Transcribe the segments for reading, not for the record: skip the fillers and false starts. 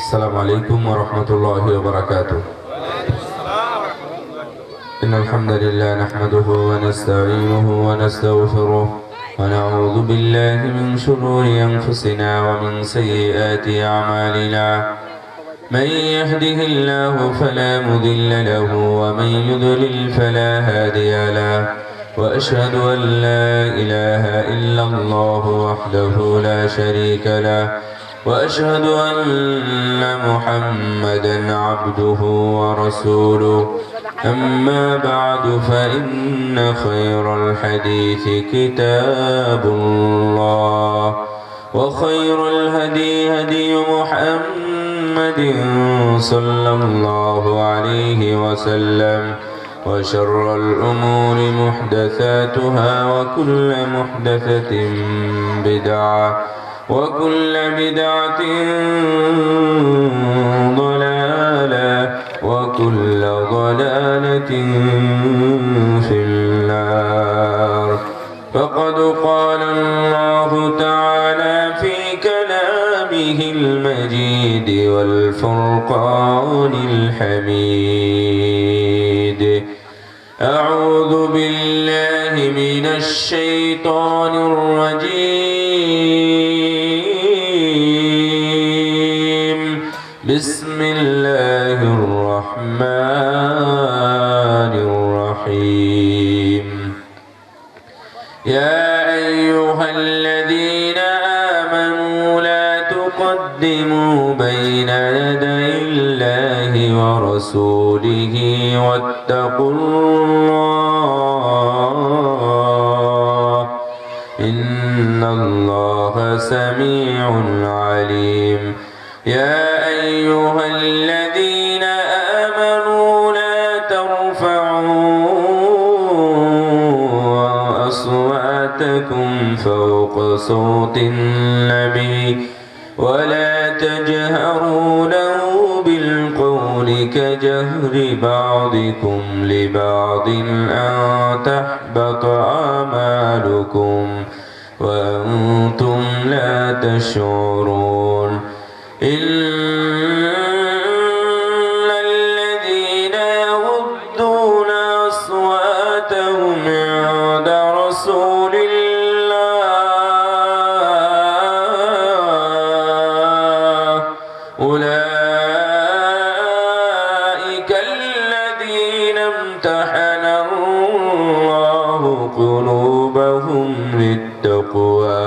السلام عليكم ورحمة الله وبركاته. إن الحمد لله نحمده ونستعينه ونستغفره ونعوذ بالله من شرور أنفسنا ومن سيئات أعمالنا. من يهده الله فلا مضل له ومن يضلل فلا هادي له، وأشهد أن لا إله إلا الله وحده لا شريك له، وأشهد أن محمدا عبده ورسوله. أما بعد فإن خير الحديث كتاب الله، وخير الهدي هدي محمد صلى الله عليه وسلم، وشر الأمور محدثاتها، وكل محدثة بدعة، وكل بدعة ضلالة، وكل ضلالة في النار. فقد قال الله تعالى في كلامه المجيد والفرقان الحميد: أعوذ بالله من الشيطان الرجيم. بسم الله الرحمن الرحيم. يا أيها الذين آمنوا لا تقدموا بين يدي الله ورسوله واتقوا الله، إن الله سميع عليم. يا أيها الذين آمنوا لا ترفعوا أصواتكم فوق صوت النبي، ولا تجهروا له بالقول كجهر بعضكم لبعض أن تحبط أعمالكم وأنتم لا تشعرون. إن الذين يغضون أصواتهم عند رسول الله أولئك الذين امتحن الله قلوبهم للتقوى،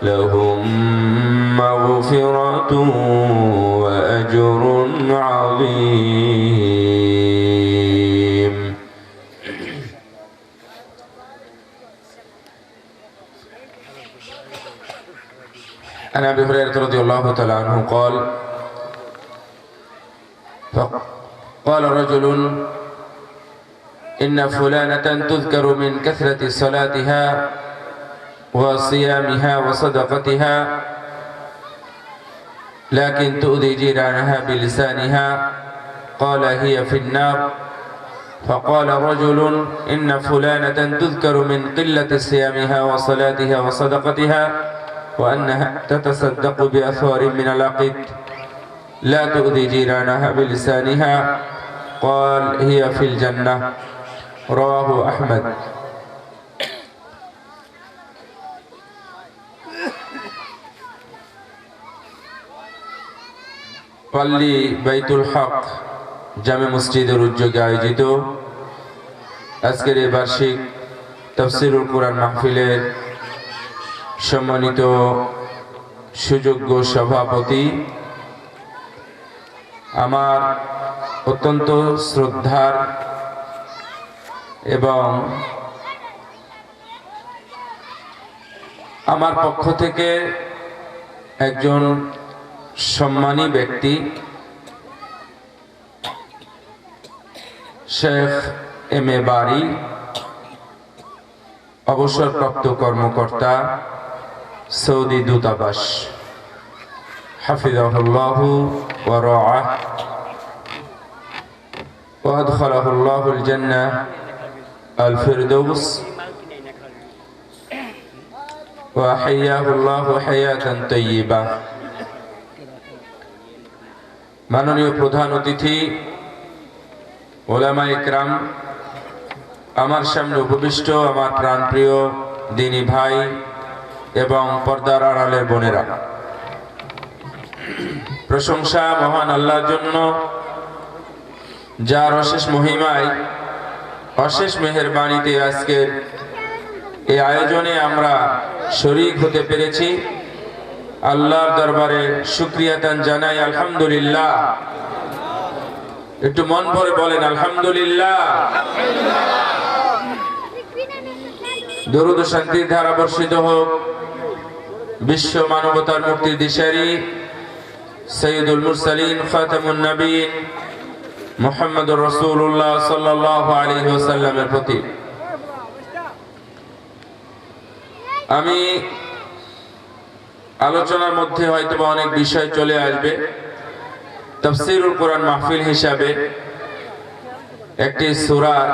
لهم مغفرة وأجر عظيم. عن أبي هريرة رضي الله تعالى عنه قال: فقال رجل: إن فلانة تذكر من كثرة صلاتها وصيامها وصدقتها، لكن تؤذي جيرانها بلسانها، قال: هي في النار. فقال رجل: إن فلانة تذكر من قلة صيامها وصلاتها وصدقتها وأنها تتصدق بأثوار من العقد، لا تؤذي جيرانها بلسانها، قال: هي في الجنة. رواه أحمد. পল্লী বাইতুল হক জামে মসজিদের উদ্যোগে আয়োজিত আজকের এই বার্ষিক তাফসীরুল কুরআন মাহফিলের সম্মানিত সুযোগ্য সভাপতি, আমার অত্যন্ত শ্রদ্ধার এবং আমার পক্ষ থেকে একজন সম্মানী ব্যক্তি শেখ এম এ বারী, অবসরপ্রাপ্ত কর্মকর্তা, সৌদি দূতাবাস, হাফিজাহুল্লাহু ওয়া রাআহ ওয়া আদখালাহুল্লাহুল জান্নাহ আল ফিরদৌস ওয়া হাইয়াহুল্লাহু হায়াতান তাইয়্যিবা। মাননীয় প্রধান অতিথি, ওলামায়ে কেরাম, আমার সামনে উপবিষ্ট আমার প্রাণপ্রিয় দিনী ভাই এবং পর্দার আড়ালের বোনেরা, প্রশংসা মহান আল্লাহর জন্য, যার অশেষ মহিমায়, অশেষ মেহেরবানিতে আজকের এই আয়োজনে আমরা শরীক হতে পেরেছি। আল্লাহর দরবারে শুকরিয়াতান জানাই আলহামদুলিল্লাহ। একটু মন ভরে বলেন আলহামদুলিল্লাহ। দরুদ ও শান্তির ধারা বর্ষিত হোক বিশ্ব মানবতার মুক্তির দিশারি সৈয়দুল মুরসালিন খাতামুন নবীন মুহাম্মদুর রাসূলুল্লাহ সাল্লাল্লাহু আলাইহি ওয়াসাল্লামের প্রতি। আমি আলোচনার মধ্যে হয়তো অনেক বিষয় চলে আসবে। তাফসীরুল কোরআন মাহফিল হিসাবে একটি সূরার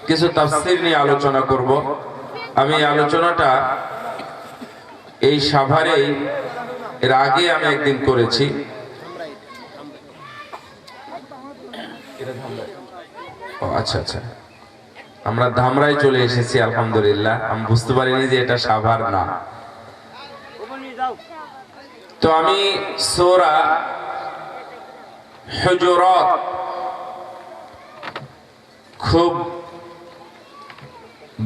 কিছু তাফসীর নিয়ে আলোচনা করব। আমি আলোচনাটা এই সাভারেই এর আগে আমি একদিন করেছি। আচ্ছা আচ্ছা, আমরা ধামরাই চলে এসেছি আলহামদুলিল্লাহ। আমি বুঝতে পারিনি যে এটা সাভার না। তো আমি সূরা হুজুরাত খুব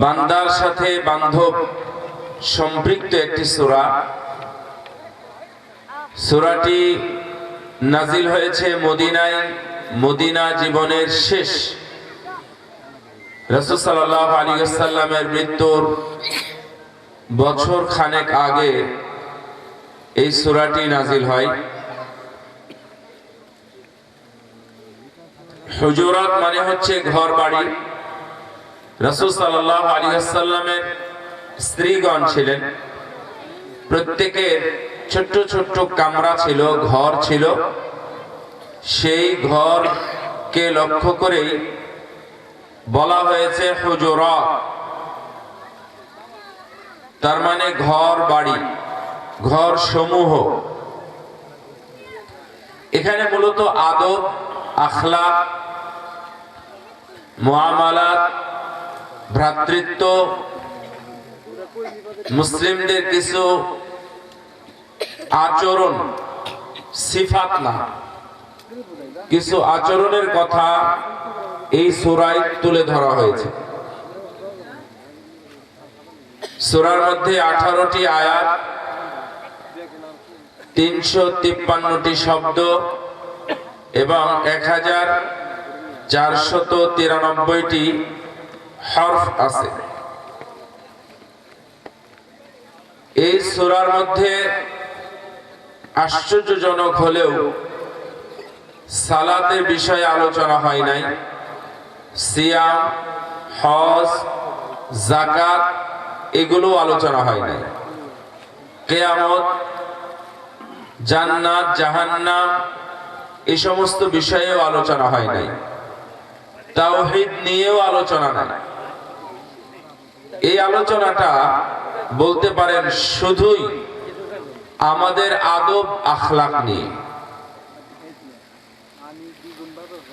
বান্দার সাথে বান্ধব সম্পৃক্ত একটি সূরা। সূরাটি নাজিল হয়েছে মদিনায়, মদিনা জীবনের শেষ, রাসূল সাল্লাল্লাহু আলাইহি ওয়াসাল্লামের মৃত্যুর বছর খানেক আগে এই সূরাটি নাজিল হয়। হুজুরাত মানে হচ্ছে ঘর বাড়ি। রাসূল সাল্লাল্লাহু আলাইহি ওয়াসাল্লামের স্ত্রীগণ ছিলেন, প্রত্যেকের ছোট্ট ছোট্ট কামরা ছিল, ঘর ছিল। সেই ঘরকে লক্ষ্য করেই বলা হয়েছে হুজুরাত, তার মানে ঘর বাড়ি, ঘর সমূহ। এখানে মূলত আদব, আখলাক, মুআমালাত, ভ্রাতৃত্ব, মুসলিমদের কিছু আচরণ, সিফাত না, কিছু আচরণের কথা এই সূরায় তুলে ধরা হয়েছে। সূরার মধ্যে 18টি আয়াত, 353টি শব্দ এবং 1493টি হরফ আছে। এই সূরার মধ্যে আশ্চর্যজনক হলেও সালাতের বিষয়ে আলোচনা হয় নাই, সিয়াম, হজ, যাকাত এগুলো আলোচনা হয় নাই। কিয়ামত, জান্নাত, জাহান্নাম এই সমস্ত বিষয়েও আলোচনা হয় নাই। তাওহীদ নিয়েও আলোচনা নাই। এই আলোচনাটা বলতে পারেন শুধুই আমাদের আদব আখলাক নিয়ে।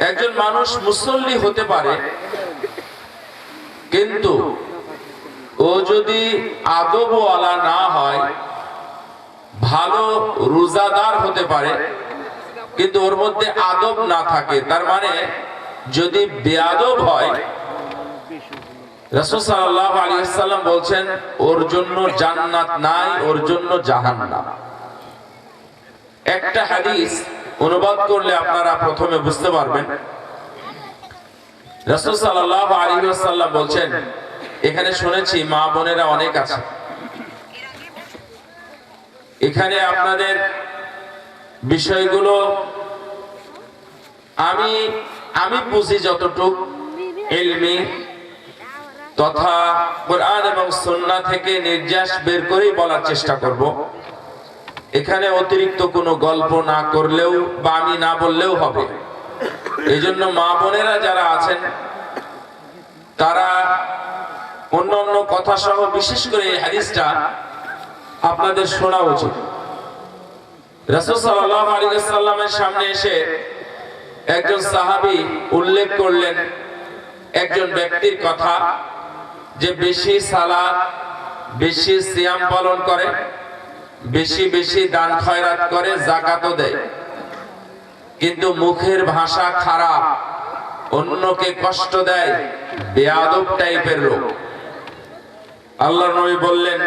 একজন মানুষ মুসল্লি হতে পারে, কিন্তু ও যদি আদবওয়ালা না হয়, ভালো রোজাদার হতে পারে কিন্তু ওর মধ্যে আদব না থাকে, তার মানে যদি বেয়াদব হয়, রাসূল সাল্লাল্লাহু আলাইহি ওয়াসাল্লাম বলছেন ওর জন্য জান্নাত নাই, ওর জন্য জাহান্নাম। একটা হাদিস অনুবাদ করলে আপনারা প্রথমে বুঝতে পারবেন। রাসূল সাল্লাল্লাহু আলাইহি ওয়াসাল্লাম বলছেন, এখানে শুনেছি মা বোনেরা অনেক আছে, এখানে আপনাদের বিষয়গুলো আমি বুঝি যতটুকু ইলমি তথা কোরআন এবং সুন্নাহ থেকে নির্যাস বের করেই বলার চেষ্টা করব। এখানে অতিরিক্ত কোনো গল্প না করলেও বা আমি না বললেও হবে। এই জন্য মা বোনেরা যারা আছেন তারা অন্য অন্য কথা সহ বিশেষ করে এই হাদিসটা আপনাদের শোনা উচিত। রাসূল সাল্লাল্লাহু আলাইহি ওয়াসাল্লামের সামনে এসে একজন সাহাবী উল্লেখ করলেন একজন ব্যক্তির কথা, যে বেশি সালাত, বেশি সিয়াম পালন করে, বেশি বেশি দান খয়রাত করে, যাকাতও দেয়, কিন্তু মুখের ভাষা খারাপ, অন্যকে কষ্ট দেয়, বেয়াদব টাইপের লোক। আল্লাহর নবী বললেন,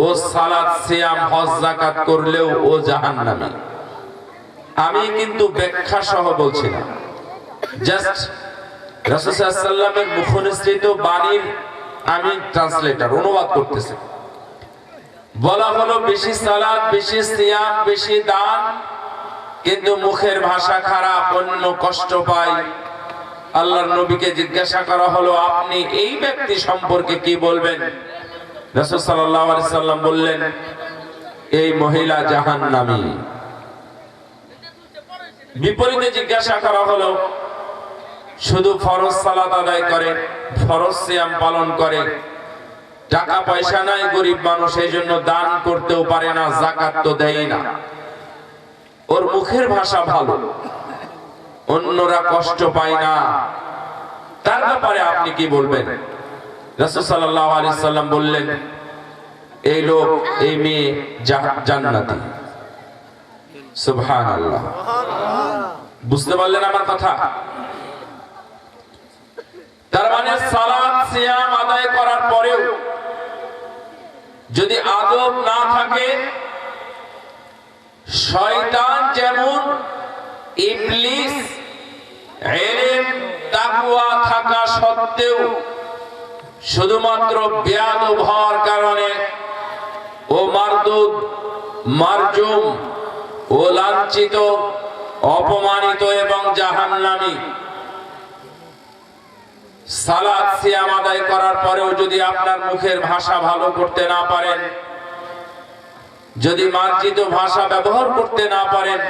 ও সালাত, সিয়াম, হজ, যাকাত করলেও ও জাহান্নামী। আমি কিন্তু ব্যাখ্যা সহ বলছি না, জাস্ট রাসূল সাল্লাল্লাহু আলাইহি ওয়াসাল্লামের মুখনিসৃত বাণীর আমি ট্রান্সলেটর, অনুবাদ করতেছি। বলা হলো বেশি সালাত, বেশি সিয়াম, বেশি দান, কিন্তু মুখের ভাষা খারাপ, অন্য কষ্ট পায়। আল্লাহর নবীকে জিজ্ঞাসা করা হলো, আপনি এই ব্যক্তি সম্পর্কে কি বলবেন? রাসূল সাল্লাল্লাহু আলাইহি ওয়াসাল্লাম বললেন, এই মহিলা জাহান্নামী। বিপরীতে জিজ্ঞাসা করা হলো, শুধু ফরজ সালাত আদায় করে, ফরজ সিয়াম পালন করে, টাকা পয়সা নাই, গরিব মানুষ, এই জন্য দান করতেও পারে না, যাকাত তো দেয় না, ওর মুখের ভাষা ভালো, অন্যরা কষ্ট পায় না, তার ব্যাপারে আপনি কি বলবেন? রাসূল সাল্লাল্লাহু আলাইহি ওয়াসাল্লাম বললেন, এই লোক, এই মেয়ে জান্নাতি। সুবহানাল্লাহ। বুঝতে পারলেন আমার কথা? তার মানে সালাত, সিয়াম আদায় করার পরেও যদি আদব না থাকে, শয়তান যেমন ইবলিস ইলম তাকওয়া থাকা সত্ত্বেও শুধুমাত্র বেয়াদব হওয়ার কারণে ও মারদুদ, মারজুম, ও লাঞ্ছিত, অপমানিত এবং জাহান্নামী। সালাত, সিয়াম আদায় করার পরেও যদি আপনার মুখের ভাষা ভালো করতে না পারেন, যদি মার্জিত ভাষা ব্যবহার করতে না পারেন,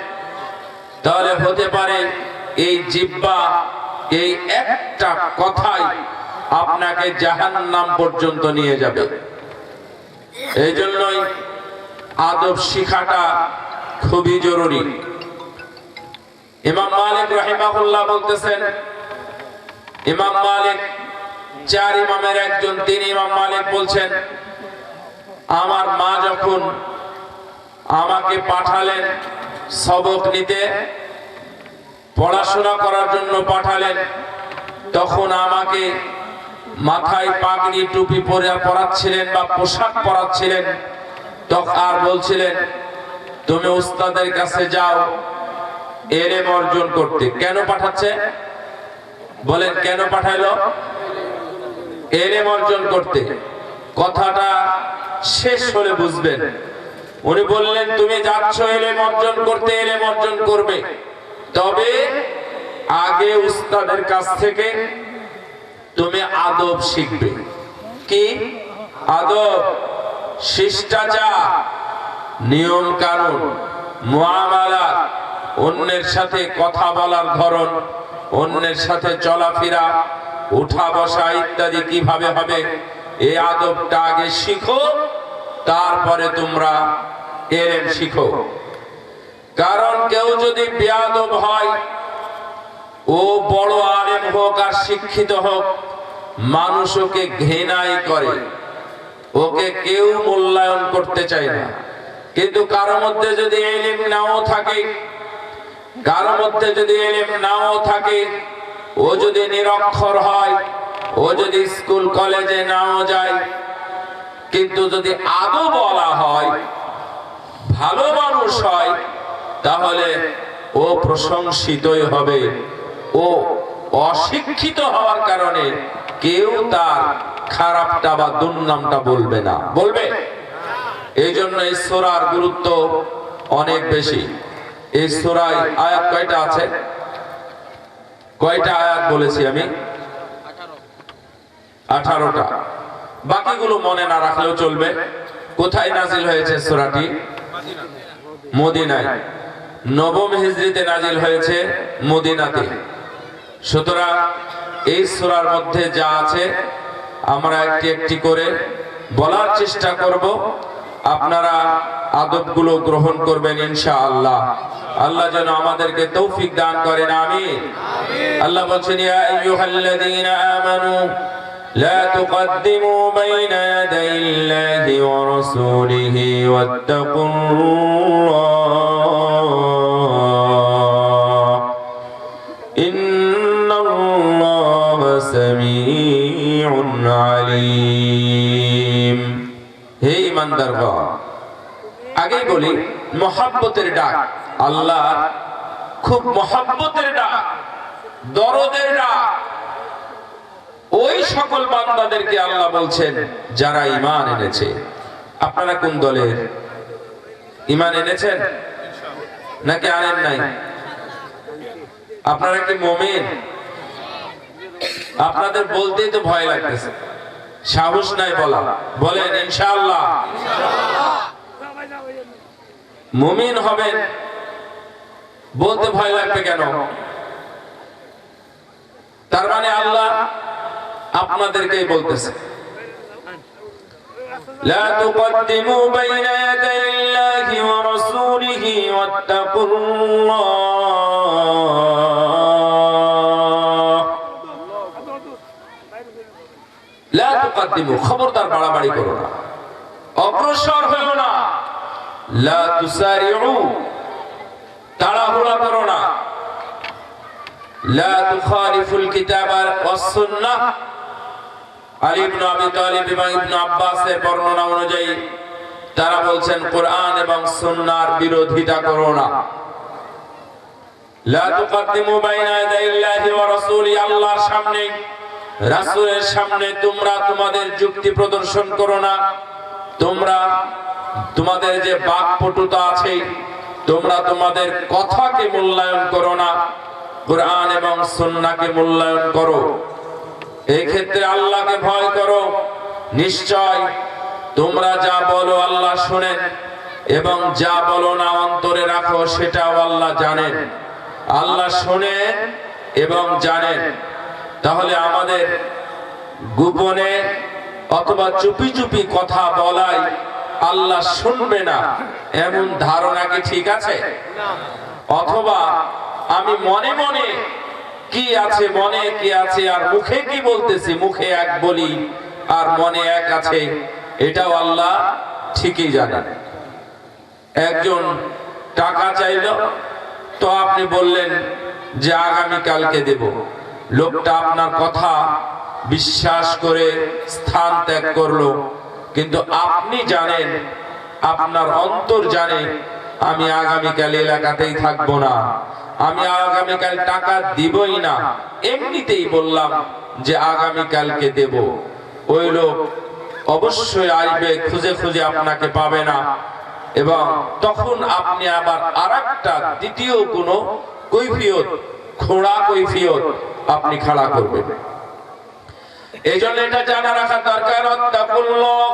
তাহলে হতে পারে এই জিহ্বা, এই একটা কথাই আপনাকে জাহান্নাম পর্যন্ত নিয়ে যাবে। এই জন্যই আদব শিখাটা খুবই জরুরি। ইমাম মালিক রাহিমাহুল্লাহ বলতেছেন, ইমাম মালিক চার ইমামের একজন, তিনি ইমাম মালিক বলছেন, আমার মা যখন আমাকে পাঠালেন সবক নিতে, পড়াশোনা করার জন্য পাঠালেন, তখন আমাকে মাথায় পাগড়ি, টুপি পরাচ্ছিলেন বা পোশাক পরাচ্ছিলেন, তখন আর বলছিলেন, তুমি উস্তাদের কাছে যাও ইলম অর্জন করতে। কেন পাঠাচ্ছে? বলেন, কেন পাঠাইলো? ইলম অর্জন করতে। কথাটা শেষ হলে বুঝবেন। উনি বললেন, তুমি যাচ্ছ ইলম অর্জন করতে, ইলম অর্জন করবে, তবে আগে উস্তাদের কাছ থেকে তুমি আদব শিখবে। কি আদব? শিষ্টাচার, নিয়ম কানুন, মুআমালাত, অন্যের সাথে কথা বলার ধরন, অন্যের সাথে চলাফেরা, উঠা বসা ইত্যাদি কিভাবে হবে, এই আদবটা আগে শিখো, তারপরে তোমরা ইলম শিখো। কারণ কেউ যদি বেয়াদব হয়, ও বড় আলেম হোক আর শিক্ষিত হোক, মানুষ ওকে ঘৃণাই করে, ওকে কেউ মূল্যায়ন করতে চায় না। কিন্তু কারো মধ্যে যদি ইলম নাও থাকে, কারো মধ্যে যদি ইলম নাও থাকে, ও যদি নিরক্ষর হয়, ও যদি স্কুল কলেজে নাও যায়, কিন্তু যদি আদব বলা হয়, ভালো মানুষ হয়, তাহলে ও প্রশংসিতই হবে। ও অশিক্ষিত হওয়ার কারণে কেউ তার খারাপটা বা দুর্নামটা বলবে না, বলবে। এই জন্য এই সূরার গুরুত্ব অনেক বেশি। এই সূরায় আয়াত কয়টা আছে? কয়টা আয়াত বলেছি আমি? 18টা। বাকিগুলো মনে না রাখলেও চলবে। কোথায় নাজিল হয়েছে সূরাটি? মদিনায়। নবম হিজরিতে নাজিল হয়েছে মদিনাতে। সুতরাং এই সূরার মধ্যে যা আছে আমরা একটি একটি করে বলার চেষ্টা করব। আপনারা আদবগুলো গ্রহণ করবেন ইনশাআল্লাহ। আল্লাহ যেন আমাদেরকে তৌফিক দান করেন, আমিন। আল্লাহ বলছেন, ইয়া আইয়ুহাল্লাযীনা আমানু লা তুকদ্দিমু বাইনা ইয়াদাইল্লাহি ওয়া রাসূলিহি ওয়াত্তাকুল্লাহ ইন্নাল্লাহা সামিউন আলীম। হে ঈমানদারগণ, আগেই বলি মহব্বতের ডাক, আল্লাহ খুব মহব্বতের ডাক, দরদের ডাক। ওই সকল বান্দাদেরকে আল্লাহ বলছেন যারা ঈমান এনেছে। আপনারা কোন দলের? ঈমান এনেছেন নাকি আনেন নাই? আপনারা কি মুমিন? আপনাদের বলতেই তো ভয় লাগতেছে, সাহস নাই বলা। বলেন ইনশাআল্লাহ। মুমিন হবেন বলতে ভয় লাগবে কেন? তার মানে আল্লাহ আপনাদেরকেই বলতেছে, লা তুকদ্দিমু বাইনা ইয়াদাইল্লাহি ওয়া রাসূলিহি ওয়াত্তাকুল্লাহ। লা তুকদ্দিমু, খবরদার বাড়াবাড়ি করো না, অগ্রসর হও না। লা তুসারিউ, তাড়াহুড়া করো না। লা তুখালিফুল কিতাবা ওয়াস সুন্নাহ। আলী ইবনে আবি তালিব এবং ইবনে আব্বাসের বর্ণনা অনুযায়ী তারা বলছেন, কোরআন এবং সুন্নাহর বিরোধিতা করো না। লা তুকদ্দিমু বাইনা ইয়াদাইল্লাহি ওয়া রাসূলি, আল্লাহর সামনে রাসূলের সামনে তোমরা তোমাদের যুক্তি প্রদর্শন করো না। তোমরা তোমাদের যে বাকপটুতা আছে, তোমরা তোমাদের কথাকে মূল্যায়ন করো না, কোরআন এবং সুন্নাহকে মূল্যায়ন করো। এই ক্ষেত্রে আল্লাহকে ভয় করো। নিশ্চয় তোমরা যা বলো আল্লাহ শুনেন, এবং যা বলো না অন্তরে রাখো সেটাও আল্লাহ জানেন। আল্লাহ শুনেন এবং জানেন। তাহলে আমাদের গোপনে অথবা চুপি চুপি কথা বলাই আল্লাহ শুনবে না এমন ধারণা কি ঠিক আছে? অথবা আমি মনে মনে কি আছে, মনে কি আছে আর মুখে কি বলতেছি, মুখে এক বলি আর মনে এক আছে, এটাও আল্লাহ ঠিকই জানেন। একজন টাকা চাইল, তো আপনি বললেন যে আগামী কালকে দেব। লোকটা আপনার কথা বিশ্বাস করে স্থান ত্যাগ করলো, কিন্তু আপনি জানেন, আপনার অন্তর জানে আমি আগামীকাল এলাকাতেই থাকবো না, আমি আগামীকাল টাকা দিবই না, এমনিতেই বললাম যে আগামীকালকে দেব। ওই লোক অবশ্যই আসবে, খুঁজে খুঁজে আপনাকে পাবে না, এবং তখন আপনি আবার আরেকটা দ্বিতীয় কোনো কৈফিয়ত, খোঁড়া কৈফিয়ত আপনি খাড়া করবেন। এই জন্য এটা জানা রাখা দরকার, আত্তাকুল্লাহ,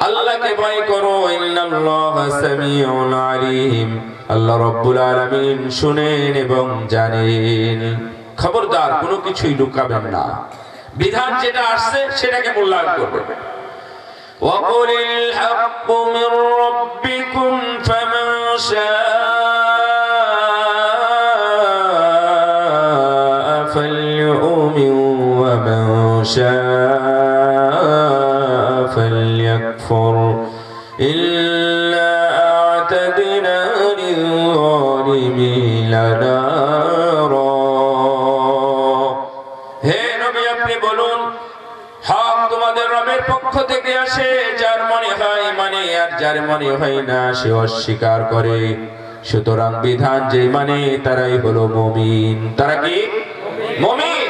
আল্লাহকে ভয় করো, ইন্নাল্লাহা সামিউন আলীম, আল্লাহ রাব্বুল আলামিন শুনেন এবং জানেন। খবরদার কোনো কিছুই লুকাবেন না, বিধান যেটা আসছে সেটাকে মূল্যায়ন করবেন। ওয়াকুলিল হাক্কু মির রাব্বিকুম ফামান শাআ ফালইউমিন ওয়া মান শাআ ফালইয়াকফুর ইল্লা আ'তাদনা লিয-যালিমিনা নারা। হে নবী, আপনি বলুন, হক তোমাদের রবের পক্ষ থেকে আসে, যার মনে হয় মানে আর যার মনে হয় না সে অস্বীকার করে। সুতরাং বিধান যে মানে তারাই হলো মুমিন। তারা কি মুমিন?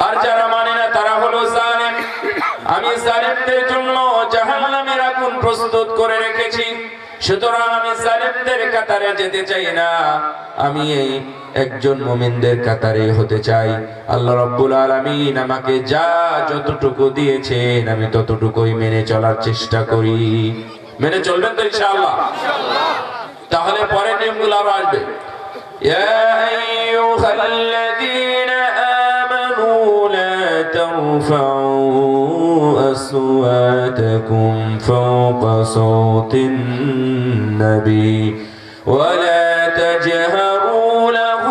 আর যারা মানে না তারা হলো জালেম। আমি জালেমদের জন্য জাহান্নামের আগুন প্রস্তুত করে রেখেছি। সুতরাং আমি জালেমদের কাতারে যেতে চাই না, আমি এই একজন মুমিনদের কাতারে হতে চাই। আল্লাহ রাব্বুল আলামিন আমাকে যা যতটুকু দিয়েছেন আমি ততটুকুই মেনে চলার চেষ্টা করি। মেনে চলবেন তো ইনশাআল্লাহ? তাহলে পরে নিয়মগুলো আরো আসবে। ইয়া আইয়ুহাল্লাযীনা আমানু লা তারফাউ أصواتكم فوق صوت النبي ولا تجهروا له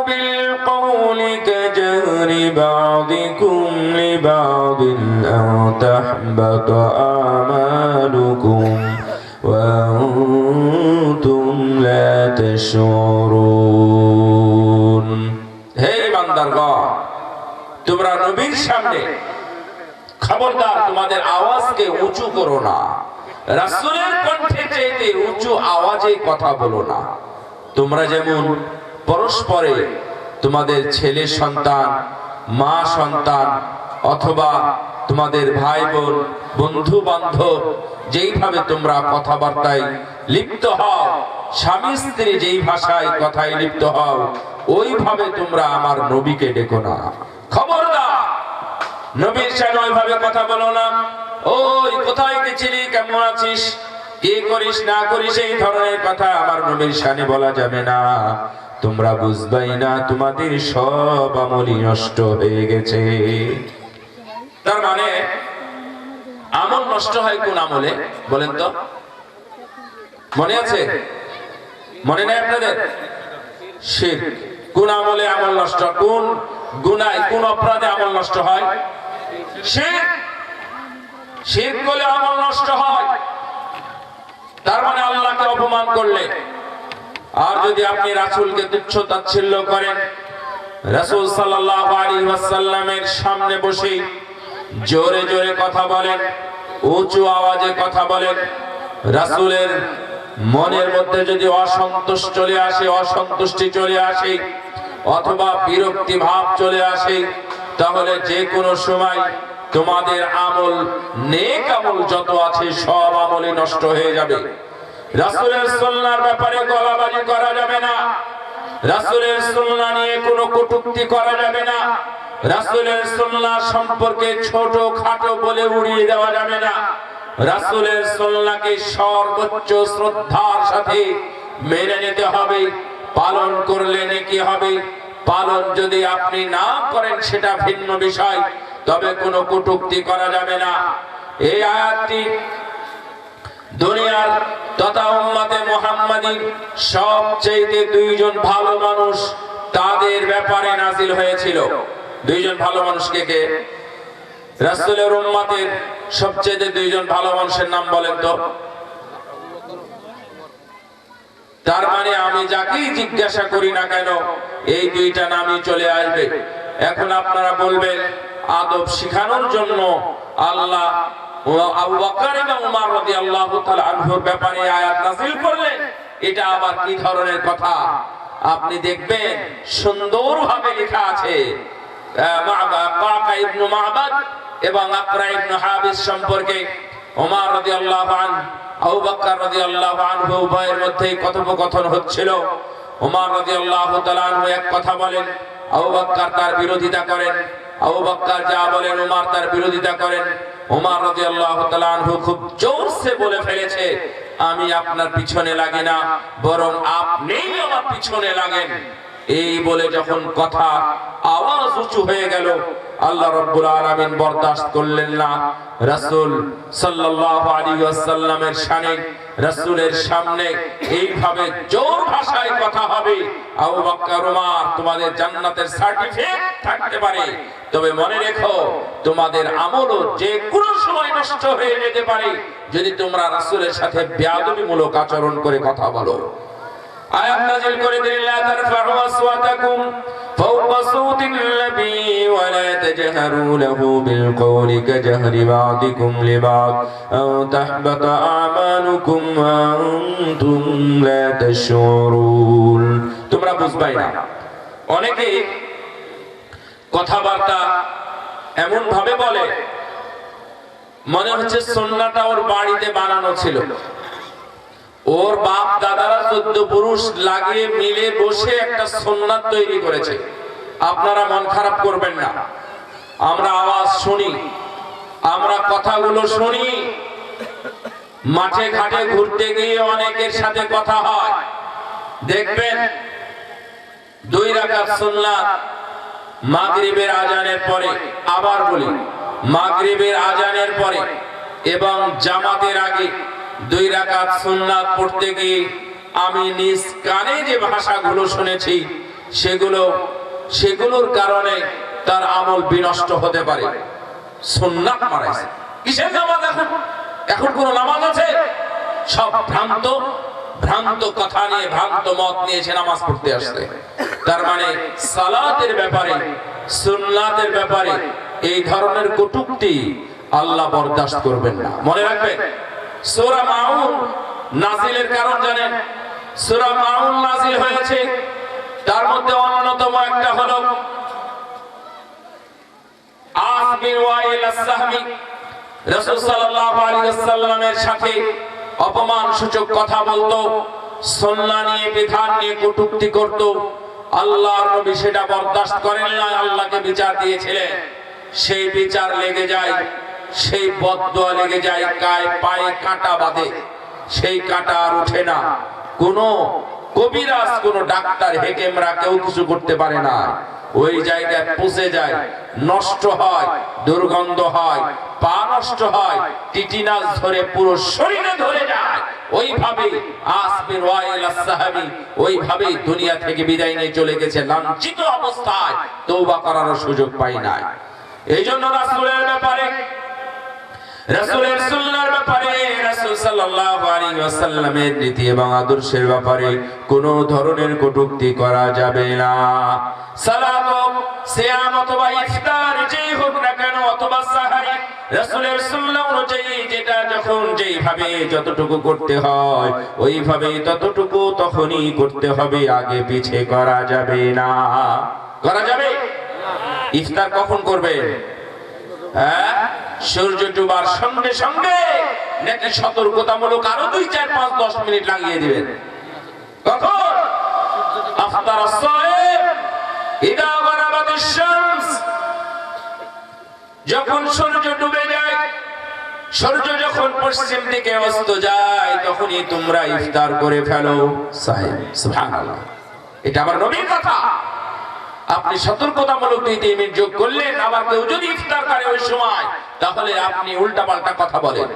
بالقول كجهر بعضكم لبعض أن تحبط أعمالكم وأنتم لا تشعرون হে বান্দারগণ তোমরা নবীর সামনে খবরদার তোমাদের আওয়াজকে উঁচু করো না রাসূলের কণ্ঠে চাইতে উঁচু আওয়াজে কথা বলো না তোমরা যেমন পরস্পরে তোমাদের ছেলে সন্তান মা সন্তান অথবা তোমাদের ভাই বোন বন্ধু বান্ধব যেইভাবে তোমরা কথাবার্তায় লিপ্ত হও স্বামী স্ত্রী যেই ভাষায় কথায় লিপ্ত হও ওইভাবে তোমরা আমার নবীকে ডেকো না খবরদার নবীর সাথে ওইভাবে কথা বলো না ওই কোথায় গেছিলি কেমন আছিস কি করিস না করিস এই ধরনের কথা আমার নবীর সামনে বলা যাবে না তোমরা বুঝবাই না তোমাদের সব আমলই নষ্ট হয়ে গেছে তার মানে আমল নষ্ট হয় কোন আমলে বলেন তো মনে আছে মনে নেই আপনাদের শিরক কোন আমলে আমল নষ্ট কোন গুনাহ কোন অপরাধে আমল নষ্ট হয় শিরক শিরক করলে আমল নষ্ট হয় তার মানে আল্লাহকে অপমান করলে আর যদি আপনি রাসূলকে তুচ্ছ তাচ্ছিল্য করেন রাসূল সাল্লাল্লাহু আলাইহি ওয়াসাল্লামের সামনে বসে জোরে জোরে কথা বলেন উঁচু আওয়াজে কথা বলেন রাসূলের মনের মধ্যে যদি অসন্তুষ্টি চলে আসে অথবা বিরক্তি ভাব চলে আসে তাহলে যে কোনো সময় তোমাদের আমল নেক আমল যত আছে সব আমলই নষ্ট হয়ে যাবে রাসূলের সুন্নাহর ব্যাপারে গলাবাজি করা যাবে না রাসূলের সুন্নাহ নিয়ে কোনো কটূক্তি করা যাবে না রাসূলের সুন্নাহ সম্পর্কে ছোট খাটো বলে উড়িয়ে দেওয়া যাবে না রাসূলের সুন্নাহকে সর্বোচ্চ শ্রদ্ধার সাথে মেনে নিতে হবে পালন করলে নেকি হবে পালন যদি আপনি না করেন সেটা ভিন্ন বিষয় তবে কোনো কটূক্তি করা যাবে না এই আয়াতটি দুনিয়ার তথা উম্মতে মুহাম্মাদীর সবচেয়ে দুইজন ভালো মানুষ তাদের ব্যাপারে নাযিল হয়েছিল দুইজন ভালো মানুষ কে রাসূলের উম্মতের সবচেয়ে দুইজন ভালো মানুষের নাম বলেন তো তার মানে আমি যাকেই জিজ্ঞাসা করি না কেন এই দুইটা নামই চলে আসবে এখন আপনারা বলবেন আদব শিখানোর জন্য আল্লাহ আবু বকর এবং ওমর রাদিয়াল্লাহু তাআলা আনহুর ব্যাপারে আয়াত নাযিল করলেন এটা আবার কি ধরনের কথা আপনি দেখবেন সুন্দরভাবে লেখা আছে কাকা ইবনে মা'বাদ এবং আকরা ইবনে হাবিস সম্পর্কে ওমর রাদিয়াল্লাহু আনহু আবু বকর রাদিয়াল্লাহু আনহু উভয়ের মধ্যে কথোপকথন হচ্ছিল ওমর রাদিয়াল্লাহু তাআলা আনহু এক কথা বলেন আবু বকর তার বিরোধিতা করেন আবু বকর যা বলেন ওমর তার বিরোধিতা করেন ওমর রাদিয়াল্লাহু তাআলা আনহু খুব জোরসে বলে ফেলেছে আমি আপনার পিছনে লাগি না বরং আপনিই আমার পিছনে লাগেন এই বলে যখন কথা আওয়াজ উঁচু হয়ে গেল আল্লাহ রাব্বুল আলামিন বরদাশত করলেন না রাসূল সাল্লাল্লাহু আলাইহি ওয়াসাল্লামের শানে রাসূলের সামনে এইভাবে জোর ভাষায় কথা হবে আবু বকর ওমর তোমাদের জান্নাতের সার্টিফিকেট থাকতে পারে তবে মনে রেখো তোমাদের আমলও যে কোনো সময় নষ্ট হয়ে যেতে পারে যদি তোমরা রাসূলের সাথে বেয়াদবিমূলক আচরণ করে কথা বলো আয়াত নাযিল করে দিলেন লা তারফাউ আসওয়াতাকুম ফাওকা সাওতিন নবী ওয়া লা তাজহারু লাহু বিল কওলি কাজহরি বা'দিকুম লিবা'দ আও তাহবাতা আমালুকুম ওয়া আনতুম লা তাশউরুন তোমরা বুঝবাই না অনেকে কথাবার্তা এমন ভাবে বলে মনে হচ্ছে সুন্নাহটা ওর বাড়িতে বানানো ছিল ওর বাপ দাদারা 14 পুরুষ লাগিয়ে মিলে বসে একটা সুন্নাত তৈরি করেছে আপনারা মন খারাপ করবেন না আমরা আওয়াজ শুনি আমরা কথাগুলো শুনি মাঠে ঘাটে ঘুরতে গিয়ে অনেকের সাথে কথা হয় দেখবেন 2 রাকাত সুন্নাত মাগরিবের আজানের পরে আবার বলি মাগরিবের আজানের পরে এবং জামাতের আগে 2 রাকাত সুন্নাত পড়তে গিয়ে আমি নিজ কানে যে ভাষাগুলো শুনেছি সেগুলোর কারণে তার আমল বিনষ্ট হতে পারে। সুন্নাত মারাইছে, কিসের নামাজ? এখন কোন নামাজ আছে? সব ভ্রান্ত কথা নিয়ে, ভ্রান্ত মত নিয়ে সে নামাজ পড়তে আসছে। তার মানে সালাতের ব্যাপারে, সুন্নাতের ব্যাপারে এই ধরনের কটূক্তি আল্লাহ বরদাস্ত করবেন না। মনে রাখবেন, সূরা মাউন নাজিলের কারণ জানেন? সূরা মাউন নাজিল হয়েছে, তার মধ্যে অন্যতম একটা হলো আস বিন ওয়াইল আস-সাহমি রাসূল সাল্লাল্লাহু আলাইহি ওয়াসাল্লামের সাথে অপমানসূচক কথা বলতো, সুন্নাহ নিয়ে, বিধান নিয়ে কটূক্তি করত। আল্লাহর নবী সেটা বরদাস্ত করেন না, আল্লাহকে বিচার দিয়েছিলেন। সেই বিচার লেগে যায়, সেই বদদোয়া লেগে যায়, পায়ে কাঁটা বাঁধে, সেই কাঁটা আর ওঠে না। কোন কবিরাজ, কোন ডাক্তার, হেকেমরা কেউ কিছু করতে পারে না। ওই জায়গায় পচে যায়, নষ্ট হয়, দুর্গন্ধ হয়, পা নষ্ট হয়, টিটিনাস ধরে পুরো শরীরে ধরে যায়। ওইভাবে আস বিন ওয়াইল আস-সাহাবী ওইভাবে দুনিয়া থেকে বিদায় নিয়ে চলে গেছে, লাঞ্ছিত অবস্থায়, তওবা করার সুযোগ পায় নাই। এইজন্য রাসূলের ব্যাপারে, রাসূলের সুন্নাহর ব্যাপারে, রাসূল সাল্লাল্লাহু আলাইহি ওয়াসাল্লামের নীতি এবং আদর্শের ব্যাপারে কোন ধরনের কটূক্তি করা যাবে না। সালাত, সিয়াম অথবা ইফতার যেই হোক না কেন, অথবা সাহারি, রাসূলের সুন্নাহ অনুযায়ী যেটা যখন যেইভাবে যতটুকু করতে হয় ওইভাবে ততটুকু তখনই করতে হবে, আগে পিছে করা যাবে না। করা যাবে? ইফতার কখন করবে? সূর্য ডুবার সঙ্গে সঙ্গে, নাকি সতর্কতামূলক আরো 2, 4, 5, 10 মিনিট লাগিয়ে দিবেন? কখন? আফতার as-সাইম ইদা গরাবাতিশ শামস, যখন সূর্য ডুবে যায়, সূর্য যখন পশ্চিম দিকে অস্ত যায়, তখনই তোমরা ইফতার করে ফেলো। সাইম, সুবহানাল্লাহ, এটা আমার নবীর কথা। আপনি সতর্কতামূলক 2-3 মিনিট যোগ করলেন, আবার কেউ যদি ইফতার করে ওই সময়, তাহলে আপনি উল্টাপাল্টা কথা বলেন।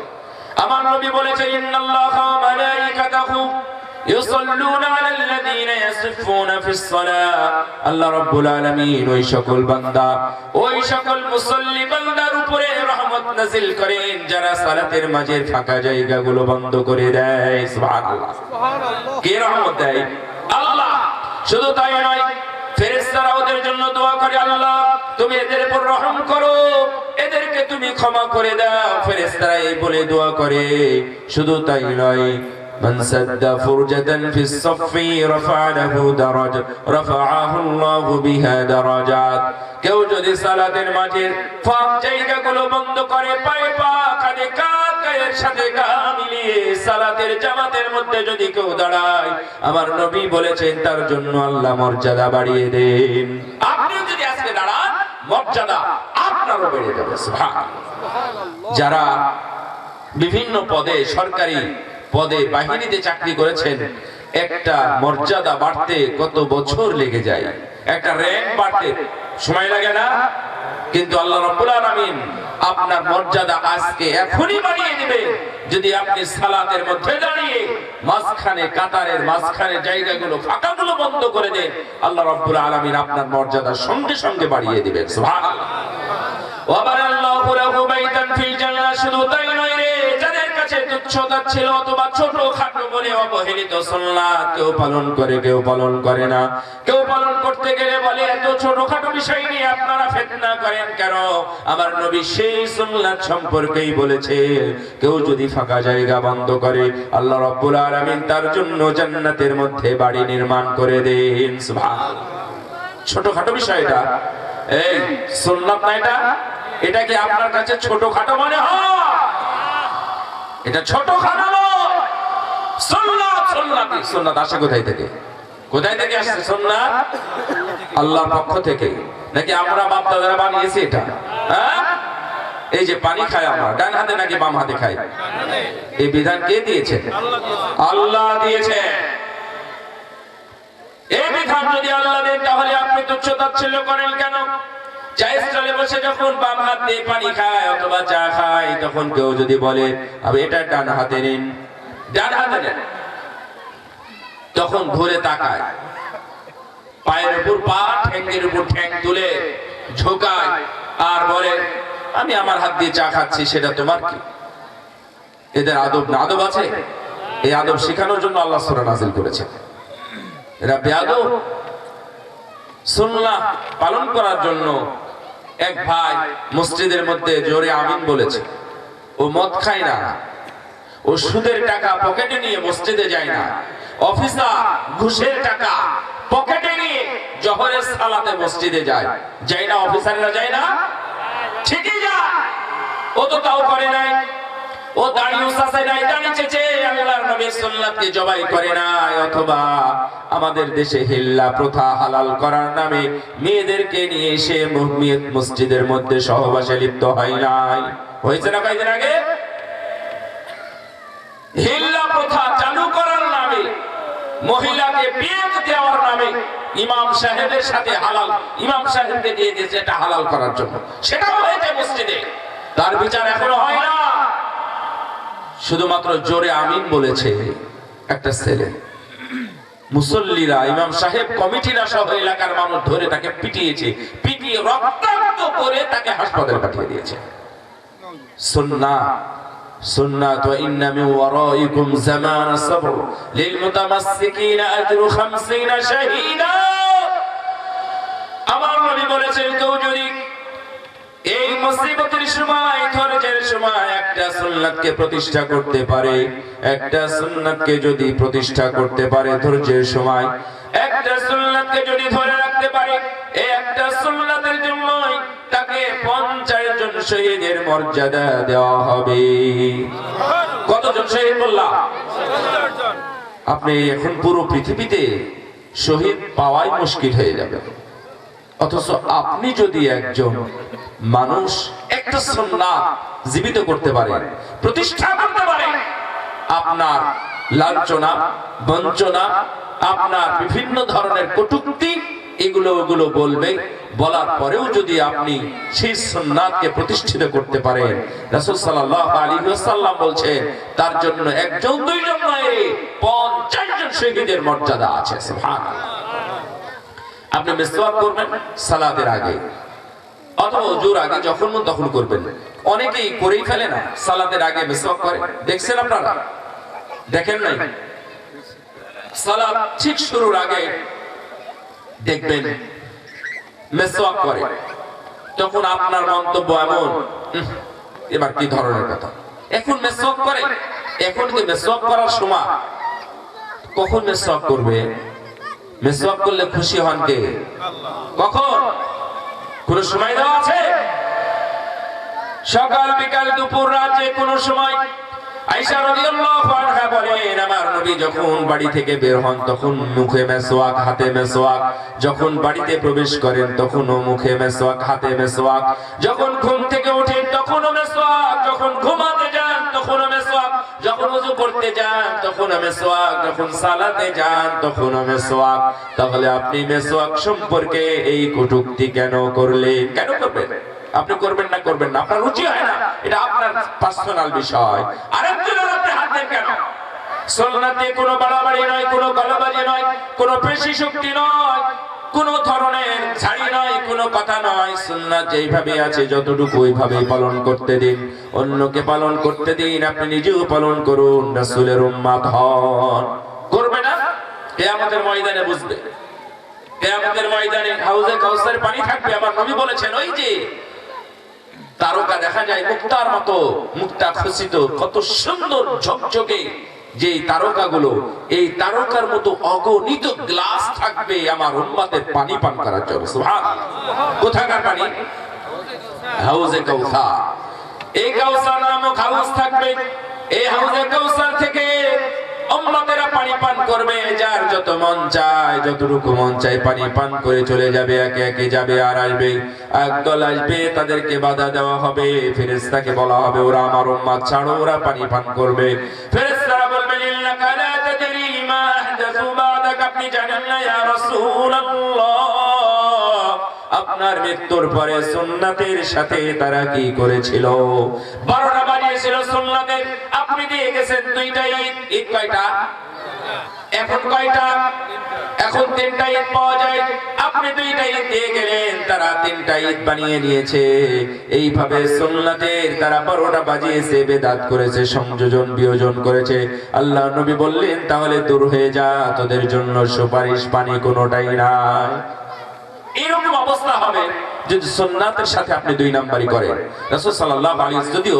আমার নবী বলেছেন, ইন্নাল্লাহা ওয়া মালাইকাতাহু ইউসাল্লুনা আলাল্লাযীনা ইয়াসফুনা ফিস সালাহ, আল্লাহ রাব্বুল আলামিন ওই সকল বান্দা, ওই সকল মুসল্লি বান্দার উপরে রহমত নাযিল করেন যারা সালাতের মাঝের ফাঁকা জায়গাগুলো বন্ধ করে দেয়। সুবহানাল্লাহ, সুবহানাল্লাহ। কে রহমত দেয়? আল্লাহ। শুধু তাই নয়, ফেরেশতারা ওদের জন্য দোয়া করে, আল্লাহ তুমি এদের উপর রহম করো, এদেরকে তুমি ক্ষমা করে দাও। ফেরেশতারা এই বলে দোয়া করে। শুধু তাই নয়, মান সাদ্দা ফুরজাতান ফিস সাফি রাফা'াহু দারাজা রাফা'াহু আল্লাহু বিহা দারাজাত, কেউ যদি সালাতের মাঝে ফাঁক জায়গাগুলো বন্ধ করে, পায়ে পা, কাঁধে কাঁধ, গায়ের সাথে গা মিলিয়ে সালাতের জামাতের মধ্যে যদি কেউ দাঁড়ায়, আমার নবী বলেছেন তার জন্য আল্লাহ মর্যাদা বাড়িয়ে দেন। আপনিও যদি আজকে দাঁড়ান, মর্যাদা আপনারও বেড়ে যাবে। সুবহানাল্লাহ। যারা বিভিন্ন পদে, সরকারি পদে, বাহিনীতে চাকরি করেছেন, একটা মর্যাদা বাড়তে কত বছর লেগে যায়, একটা র‍্যাঙ্ক বাড়তে সময় লাগে না? কিন্তু আল্লাহ রাব্বুল আলামিন আপনার মর্যাদা আজকে এখনই বাড়িয়ে দিবে যদি আপনি সালাতের মধ্যে দাঁড়িয়ে মাঝখানে, কাতারের মাঝখানে জায়গাগুলো, ফাঁকাগুলো বন্ধ করে দেন। আল্লাহ রাব্বুল আলামিন আপনার মর্যাদা সঙ্গে সঙ্গে বাড়িয়ে দিবেন। সুবহানাল্লাহ। ওয়া বারাল্লাহু লাহু বাইতান ফিল জান্নাহ, শুধু তাই নয় রে, যাদের কাছে তুচ্ছতা ছিল অথবা ছোট খাটো বলে অবহেলিত সুন্নাত কেউ পালন করে, কেউ পালন করে না। কেউ পালন করতে গেলে বলে এত ছোটখাটো বিষয় নিয়ে আপনারা ফিতনা করেন কেন? আমার নবী সেই সুন্নাত সম্পর্কেই বলেছে, কেউ যদি ফাঁকা জায়গা বন্ধ করে, আল্লাহ রাব্বুল আলামিন তার জন্য জান্নাতের মধ্যে বাড়ি নির্মাণ করে দেন। সুবহানাল্লাহ। ছোটখাটো বিষয়টা, এই সুন্নাত না, এটা কি আপনার কাছে ছোটখাটো মনে হয়? এটা ছোটখাটো নয়। সুন্নাত, সুন্নাতি, সুন্নাত আসে কোথায় থেকে? কোথায় থেকে আসছে সুন্নাত? আল্লাহর পক্ষ থেকে। নাকি আমরা বাপ দাদারা বানিয়েছি এটা? হ্যাঁ, এই যে পানি খাই আমরা, ডান হাতে নাকি বাম হাতে খাই? এই বিধান কে দিয়েছে? আল্লাহ দিয়েছে। এই বিধান যদি আল্লাহ দেন, তাহলে আপনি তুচ্ছ তাচ্ছিল্য করেন কেন? চায়ের স্টলে বসে যখন বাম হাত দিয়ে পানি খায় অথবা চা খায়, তখন কেউ যদি বলে আবে এটা ডান হাতে নিন, ডান হাতে নেন, তখন ঘুরে তাকায়, পায়ের উপর পা, ঠ্যাঙ্গের উপর ঠ্যাং তুলে ঝোকায় আর বলে আমি আমার হাত দিয়ে চা খাচ্ছি, সেটা তোমার কি? এদের আদব না? আদব আছে? এই আদব শেখানোর জন্য আল্লাহ সূরা নাযিল করেছেন। এরা বেয়াদব। সুন্নাহ পালন করার জন্য এক ভাই মসজিদের মধ্যে জোরে আমিন বলেছে। ও মদ খায় না, ও সুদের টাকা পকেটে নিয়ে মসজিদে যায় না, অফিসার ঘুষের টাকা পকেটে নিয়ে জোহরের সালাতে মসজিদে যায়। যায় না? অফিসাররা যায় না? ঠিকই যায়। ও তো তাও করে নাই, ও দাড়ি উসাসে নাই, দাড়ি চেচে আল্লাহর নবীর সুন্নাতকে জবাই করে নাই, অথবা আমাদের দেশে হিল্লা প্রথা হালাল করার নামে মেয়েদেরকে নিয়ে এসে মসজিদের মধ্যে সহবাসে লিপ্ত হয় নাই। হয়েছে না কয়েকদিন আগে? হিল্লা প্রথা চালু করার নামে, মহিলাকে বিয়ে দেওয়ার নামে ইমাম সাহেবের সাথে হালাল, ইমাম সাহেবকে দিয়ে দিয়েছে এটা হালাল করার জন্য, সেটাও হয়েছে মসজিদে। তার বিচার এখনো হয় না। শুধুমাত্র জোরে আমিন বলেছে একটা ছেলে, মুসল্লিরা, ইমাম সাহেব, কমিটিরা সহ এলাকার মানুষ ধরে তাকে পিটিয়েছে, পিটিয়ে রক্তাক্ত করে তাকে হাসপাতালে পাঠিয়ে দিয়েছে। সুন্নাহ সুন্নাত ওয়া ইন্না মিন ওয়ারাইকুম জামান সাবর লিল মুতামাসসিকিনা আজরু 50 শাহীদা। আমার নবী বলেছেন কেউ যদি এই মুসিবতের সময়, ধৈর্যের সময় একটা সুন্নাতকে প্রতিষ্ঠা করতে পারে, একটা সুন্নাতকে যদি প্রতিষ্ঠা করতে পারে, ধৈর্যের সময় একটা সুন্নাতকে যদি ধরে রাখতে পারে, এই একটা সুন্নাতের জন্যই তাকে 50 জন শহীদের মর্যাদা দেওয়া হবে। কতজন শহীদ বললাম? আপনি এখন পুরো পৃথিবীতে শহীদ পাওয়াই মুশকিল হয়ে যাবে, অথচ আপনি যদি একজন মানুষ একটা সুন্নাত জীবিত করতে পারেন, প্রতিষ্ঠা করতে পারেন, আপনার লাঞ্ছনা, বঞ্চনা, আপনার বিভিন্ন ধরনের কটূক্তি এগুলো বলবে, বলার পরেও যদি আপনি সেই সুন্নাতকে প্রতিষ্ঠিত করতে পারেন, রাসূল সাল্লাল্লাহু আলাইহি ওয়াসাল্লাম বলছেন তার জন্য একজন দুইজন নয় 50 জন শহীদের মর্যাদা আছে। সুবহানাল্লাহ। আপনি মিসওয়াক করবেন সালাতের আগে অথবা ওযুর আগে, যখন মন তখন করবেন। অনেকেই করেই ফেলে না, সালাতের আগে মিসওয়াক করে। দেখছেন আপনারা? দেখেন নাই? সালাত ঠিক শুরুর আগে দেখবেন মিসওয়াক করে, তখন আপনার মন্তব্য এমন, এবার কি ধরনের কথা, এখন মিসওয়াক করে, এখন কি মিসওয়াক করার সময়? কখন মিসওয়াক করবে? মিসওয়াক করলে খুশি হন কে? কখন? কোন সময় দেওয়া আছে? সকাল, বিকাল, দুপুর, রাত, যে কোনো সময়? আয়েশা রাদিয়াল্লাহু আনহা বলেন আমার নবী যখন বাড়ি থেকে বের হন তখন মুখে মিসওয়াক, হাতে মিসওয়াক, যখন বাড়িতে প্রবেশ করেন তখনও মুখে মিসওয়াক, হাতে মিসওয়াক, যখন ঘুম থেকে ওঠেন তখনও মিসওয়াক, যখন ঘুমাতে যান তখনও মিসওয়াক, যখন ওযু করতে যান তখনও মিসওয়াক, যখন সালাতে যান তখনও মিসওয়াক। তাহলে আপনি মিসওয়াক সম্পর্কে এই কটূক্তি কেন করলেন? কেন করবেন? আপনি করবেন না, করবেন না, আপনার রুচি হয় না, এটা আপনার পার্সোনাল বিষয়। আরেকজনের আপনি হাত দেন কেন? সুন্নাতে কোনো বাড়াবাড়ি নয়, কোনো গলাবাজি নয়, কোনো পেশি শক্তি নয়, কোনো ধরনের ঝাড়ি নয়, কোনো কথা নয়। সুন্নাত যেইভাবে আছে যতটুকু ওইভাবেই পালন করতে দিন, অন্যকে পালন করতে দিন, আপনি নিজেও পালন করুন, রাসূলের উম্মত হন। করবে না? কিয়ামতের ময়দানে বুঝবে। কিয়ামতের ময়দানে হাউজে কাউসারের পানি থাকবে। আমার নবী বলেছেন ওই যে তারকা দেখা যায় মুক্তার মতো, মুক্তা খচিত, কত সুন্দর ঝকঝকে যে তারকাগুলো, এই তারকার মতো অগণিত গ্লাস থাকবে আমার উম্মতের পানি পান করার জন্য। সুবহানাল্লাহ। কোথাকার পানি? হাউজে কাউসার। এই কাউসার নামক হাউজ থাকবে। এই হাউজে কাউসার থেকে উম্মতেরা পানি পান করবে, যার যত মন চায়, যতটুকু মন চায় পানি পান করে চলে যাবে, একে একে যাবে আর আসবে। একদল আসবে, তাদেরকে বাধা দেওয়া হবে, ফেরেশতাকে বলা হবে ওরা আমার উম্মত ছাড়ো, ওরা পানি পান করবে। ফেরেশতারা বলবেন ইন্নাকা লা তাদরি মা আহদাসু বাদাক, আপনি জানেন না ইয়া রাসূলুল্লাহ আপনার মৃত্যুর পরে সুন্নাতের সাথে তারা কি করেছিল? 12টা বাজিয়েছিল সুন্নাতের, আপনি দিয়ে গেছেন 2টা ঈদ। ঈদ কয়টা? এখন কয়টা? এখন 3টা ঈদ পাওয়া যায়। আপনি 2টা ঈদ দিয়ে গেলেন, তারা 3টা ঈদ বানিয়ে নিয়েছে। এইভাবে সুন্নাতের তারা 12টা বাজিয়েছে, বেদাত করেছে, সংযোজন বিয়োজন করেছে। আল্লাহ নবী বললেন, তাহলে দূর হয়ে যা, তোদের জন্য সুপারিশ পানি কোনোটাই নাই। এরকম অবস্থা হবে যদি সুন্নাতের সাথে আপনি 2 নাম্বারই করেন। রাসূল সাল্লাল্লাহু আলাইহি ওয়াসাল্লাম, যদিও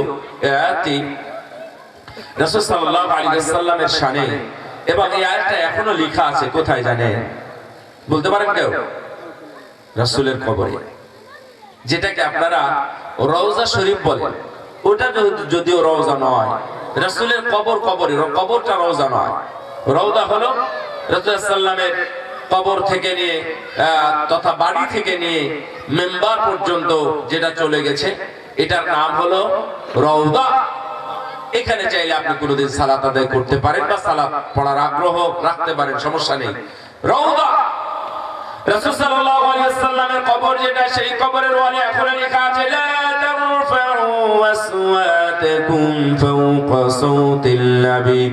রাসূল সাল্লাল্লাহু আলাইহি ওয়াসাল্লামের শানে এবং এই আয়াতটা এখনো লেখা আছে কোথায় জানেন? বলতে পারেন কেউ? রাসূলের কবরে, যেটাকে আপনারা রওজা শরীফ বলেন। ওটা যদিও রওজা নয়, রাসূলের কবর কবরটা রওজা নয়। রওজা হলো রাসূল সাল্লামের কবর থেকে নিয়ে তথা বাড়ি থেকে নিয়ে মেম্বার পর্যন্ত যেটা চলে গেছে, এটার নাম হলো রওজা। এখানে চাইলে আপনি কোনোদিন সালাত আদায় করতে পারেন বা সালাত পড়ার আগ্রহ রাখতে পারেন, সমস্যা নেই। রওজা রাসূল সাল্লাল্লাহু আলাইহি ওয়াসাল্লামের কবর যেটা, সেই কবরের ওয়ালে এখন লেখা আছে, লা তারফাউ আসওয়াতাকুম ফাওকা সাওতিল নবী।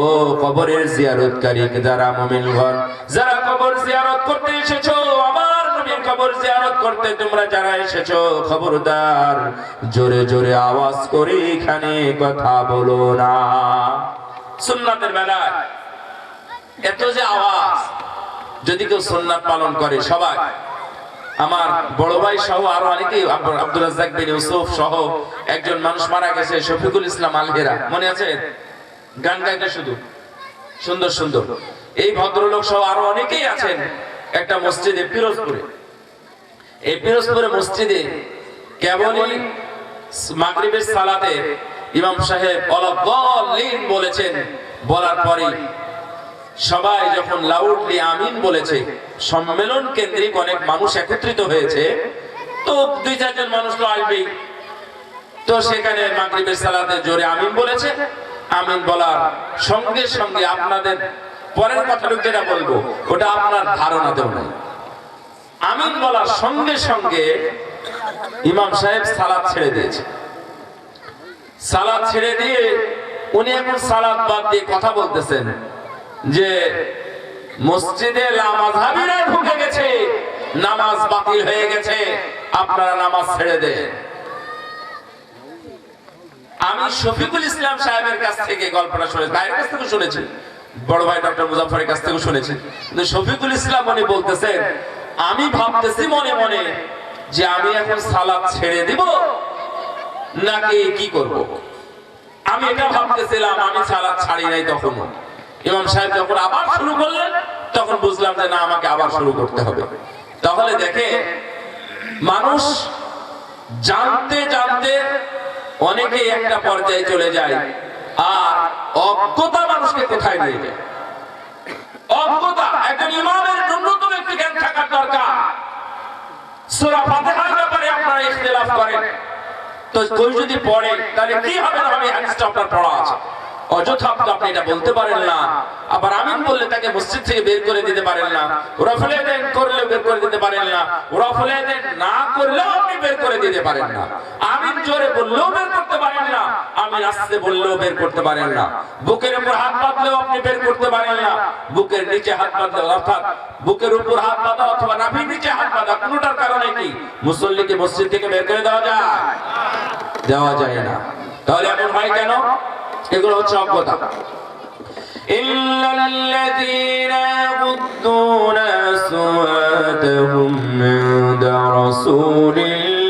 ও কবরের জিয়ারতকারী যারা মুমিনগণ, যারা কবর জিয়ারত করতে এসেছো, আমার নবীর কবর জিয়ারত করতে তোমরা যারা এসেছো, খবরদার জোরে জোরে আওয়াজ করে এখানে কথা বলো না। সুন্নাতের বেলায় এত যে আওয়াজ, যদি কেউ সুন্নাত পালন করে, সবাই, আমার বড় ভাই সহ আরো অনেকেই, আব্দুর রাজ্জাক বিন ইউসুফ সহ একজন মানুষ মারা গেছে, শফিকুল ইসলাম আলহেরা, মনে আছে? গান গাইতে শুধু সুন্দর সুন্দর। এই ভদ্রলোক সহ আরো অনেকেই আছেন একটা মসজিদে, পিরোজপুরে। এই পিরোজপুরে মসজিদে কেবলই মাগরিবের সালাতে ইমাম সাহেব ওয়ালাদ-দাল্লিন বলেছেন, বলার পরে সবাই যখন লাউডলি আমিন বলেছে, সম্মেলন কেন্দ্রিক অনেক মানুষ একত্রিত হয়েছে, তো 2-4 জন মানুষ তো আসবেই। তো সেখানে মাগরিবের সালাতে জোরে আমিন বলেছে। আমিন বলার সঙ্গে সঙ্গে আপনাদের পরের কথাটুকু যেটা বলবো, ওটা আপনার ধারণাতেও নাই। আমিন বলার সঙ্গে সঙ্গে ইমাম সাহেব সালাত ছেড়ে দিয়েছে। সালাত ছেড়ে দিয়ে উনি এখন সালাত বাদ দিয়ে কথা বলতেছেন যে মসজিদে লামাযহাবিরা ঢুকে গেছে, নামাজ বাতিল হয়ে গেছে, আপনারা নামাজ ছেড়ে দেন। আমি শফিকুল ইসলাম সাহেবের কাছ থেকে গল্পটা শুনেছি, ভাইয়ের কাছ থেকে শুনেছি, বড় ভাই ডক্টর মুজাফফরের কাছ থেকে শুনেছি। কিন্তু শফিকুল ইসলাম উনি বলতেছেন, আমি ভাবতেছি মনে মনে যে আমি এখন সালাত ছেড়ে দিব নাকি কি করব। আমি এটা ভাবতেছিলাম, আমি সালাত ছাড়ি নাই তখনও। ইমাম সাহেব যখন আবার শুরু করলেন, তখন বুঝলাম যে না, আমাকে আবার শুরু করতে হবে। তাহলে দেখে মানুষ জানতে জানতে অনেকে একটা পর্যায়ে চলে যায়, আর অজ্ঞতা মানুষকে কোথায় নিয়ে যায়। অজ্ঞতা, একজন ইমামের ন্যূনতম একটি জ্ঞান থাকার দরকার। সূরা ফাতিহার ব্যাপারে আপনারা ইখতিলাফ করেন, তো কেউ যদি পড়ে তাহলে কি হবে না হবে, হাদিসটা আপনার পড়া আছে। অযথা আপনি এটা বলতে পারেন না, আবার আমিন বললে তাকে মসজিদ থেকে বের করে দিতে পারেন না, রফুল ইয়াদাইন করলেও বের করে দিতে পারেন না, রফুল ইয়াদাইন না করলেও আপনি বের করে দিতে পারেন না, আমিন জোরে বললেও বের করতে পারেন না, আমিন আস্তে বললেও বের করতে পারেন না, বুকের উপর হাত বাঁধলেও আপনি বের করতে পারেন না, বুকের নিচে হাত বাঁধলে, অর্থাৎ বুকের উপর হাত বাঁধা অথবা নাভির নিচে হাত বাঁধা, কোনোটার কারণে কি মুসল্লিকে মসজিদ থেকে বের করে দেওয়া যায়? দেওয়া যায় না। তাহলে এমন হয় কেন? এগুলো হচ্ছে অজ্ঞতা। ইল্লাল্লাযীনা ইয়াগুদ্দুনা আসওয়াতাহুম ইনদা রাসূলিল্লাহ